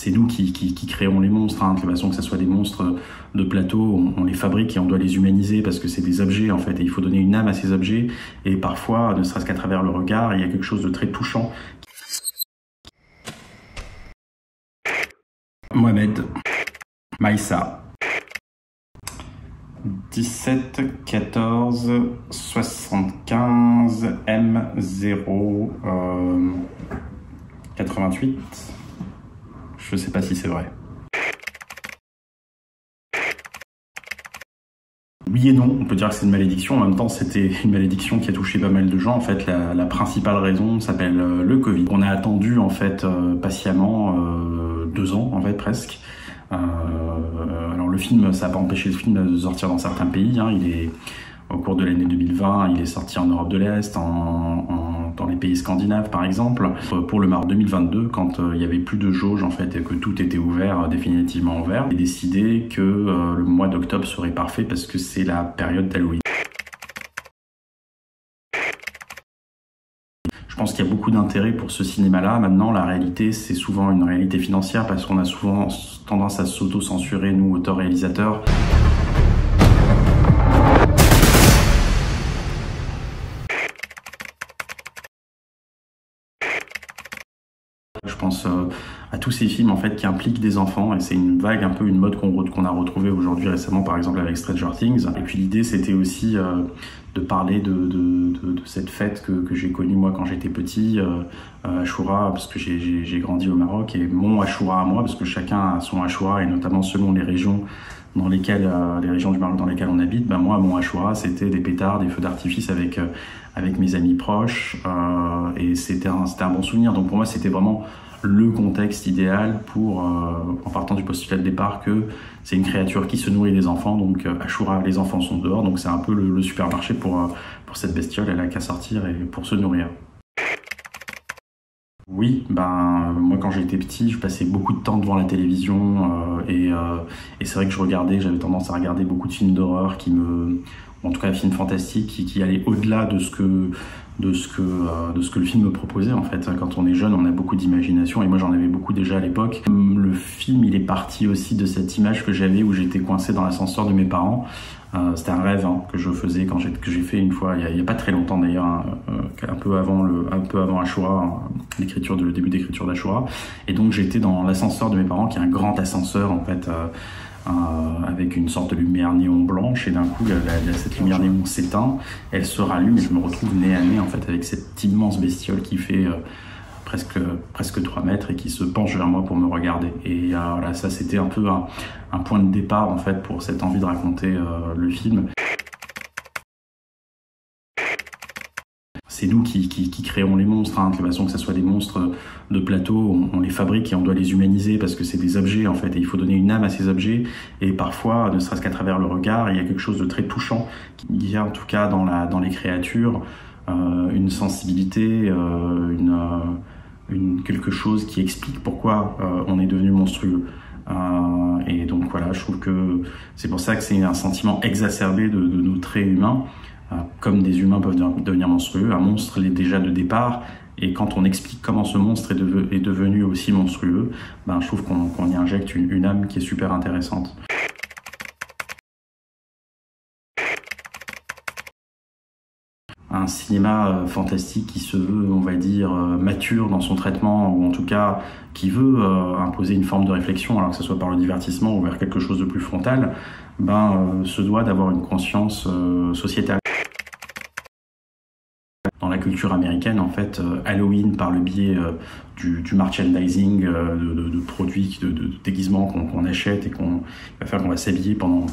c'est nous qui créons les monstres, hein, de toute façon que ce soit des monstres de plateau, on les fabrique et on doit les humaniser parce que c'est des objets en fait, et il faut donner une âme à ces objets, et parfois, ne serait-ce qu'à travers le regard, il y a quelque chose de très touchant. Mohamed, Maïssa, 17 14 75 M0 88. Je sais pas si c'est vrai. Oui et non, on peut dire que c'est une malédiction. En même temps, c'était une malédiction qui a touché pas mal de gens. En fait, la principale raison s'appelle le Covid. On a attendu en fait patiemment 2 ans en fait presque. Alors le film, ça n'a pas empêché le film de sortir dans certains pays. Hein. Il est au cours de l'année 2020, il est sorti en Europe de l'Est, dans les pays scandinaves par exemple. Pour le mars 2022, quand il y avait plus de jauge en fait et que tout était ouvert, définitivement ouvert, j'ai décidé que le mois d'octobre serait parfait parce que c'est la période d'Halloween. Je pense qu'il y a beaucoup d'intérêt pour ce cinéma-là. Maintenant, la réalité, c'est souvent une réalité financière parce qu'on a souvent tendance à s'auto-censurer, nous, auteurs-réalisateurs. Je pense à tous ces films en fait qui impliquent des enfants, et c'est une vague, un peu une mode qu'on a retrouvée aujourd'hui récemment, par exemple avec Stranger Things. Et puis l'idée, c'était aussi de parler de cette fête que j'ai connue moi quand j'étais petit, Ashura, parce que j'ai grandi au Maroc, et mon Ashura à moi, parce que chacun a son Ashura, et notamment selon les régions dans lesquelles, les régions du Maroc dans lesquelles on habite. Ben moi, mon Ashura, c'était des pétards, des feux d'artifice avec mes amis proches, et c'était un bon souvenir. Donc pour moi, c'était vraiment le contexte idéal pour, en partant du postulat de départ que c'est une créature qui se nourrit des enfants, donc Ashura, les enfants sont dehors, donc c'est un peu le supermarché pour cette bestiole, elle a qu'à sortir et pour se nourrir. Oui, ben moi quand j'étais petit, je passais beaucoup de temps devant la télévision, et c'est vrai que j'avais tendance à regarder beaucoup de films d'horreur en tout cas films fantastiques qui allaient au-delà de ce que le film me proposait en fait. Quand on est jeune, on a beaucoup d'imagination, et moi j'en avais beaucoup déjà à l'époque. Le film, il est parti aussi de cette image que j'avais où j'étais coincé dans l'ascenseur de mes parents. C'était un rêve que je faisais que j'ai fait une fois, il y a pas très longtemps d'ailleurs, un peu avant Ashura, le début d'écriture d'Ashura. Et donc j'étais dans l'ascenseur de mes parents, qui est un grand ascenseur en fait, avec une sorte de lumière néon blanche, et d'un coup cette lumière néon s'éteint, elle se rallume, et je me retrouve nez à nez en fait avec cette immense bestiole qui fait presque 3 mètres et qui se penche vers moi pour me regarder. Et voilà, ça c'était un peu un point de départ en fait pour cette envie de raconter le film. C'est nous qui créons les monstres, hein, de toute façon que ce soit des monstres de plateau, on les fabrique et on doit les humaniser parce que c'est des objets en fait, et il faut donner une âme à ces objets, et parfois, ne serait-ce qu'à travers le regard, il y a quelque chose de très touchant. Il y a en tout cas dans les créatures une sensibilité, quelque chose qui explique pourquoi on est devenu monstrueux. Et donc voilà, je trouve que c'est pour ça que c'est un sentiment exacerbé de nos traits humains. Comme des humains peuvent devenir monstrueux, un monstre l'est déjà de départ, et quand on explique comment ce monstre est devenu aussi monstrueux, ben, je trouve qu'on y injecte une âme qui est super intéressante. Un cinéma fantastique qui se veut, on va dire, mature dans son traitement, ou en tout cas qui veut imposer une forme de réflexion, alors que ce soit par le divertissement ou vers quelque chose de plus frontal, se doit d'avoir une conscience sociétale. Dans la culture américaine, en fait, Halloween, par le biais du merchandising, de produits, de déguisements qu'on achète et qu'on va s'habiller pendant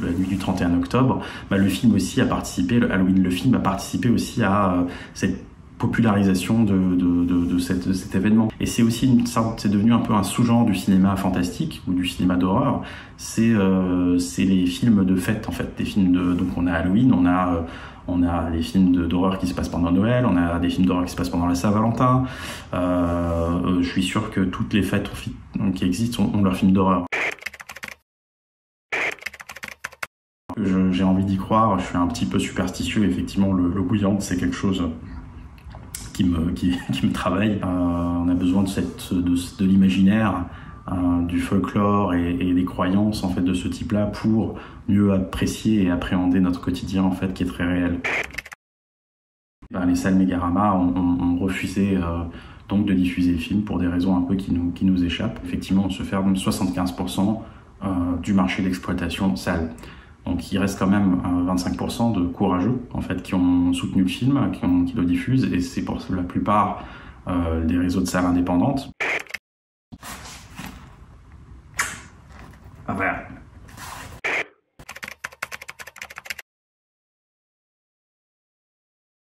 la nuit du 31 octobre, le film aussi a participé, le film a participé aussi à cette popularisation de cet événement. Et c'est aussi c'est devenu un peu un sous-genre du cinéma fantastique ou du cinéma d'horreur. C'est les films de fête en fait, des films donc on a Halloween, on a des films d'horreur qui se passent pendant Noël, on a des films d'horreur qui se passent pendant la Saint-Valentin. Je suis sûr que toutes les fêtes qui existent ont leurs films d'horreur. J'ai envie d'y croire, je suis un petit peu superstitieux, effectivement le bouillant c'est quelque chose qui me travaille. On a besoin de l'imaginaire du folklore et des croyances en fait de ce type-là pour mieux apprécier et appréhender notre quotidien en fait qui est très réel. Les salles Mégarama ont refusé donc de diffuser le film pour des raisons un peu qui nous échappent. Effectivement, on se ferme 75% du marché d'exploitation salle. Donc il reste quand même 25% de courageux en fait qui ont soutenu le film, qui le diffusent, et c'est pour la plupart des réseaux de salles indépendantes. Voilà.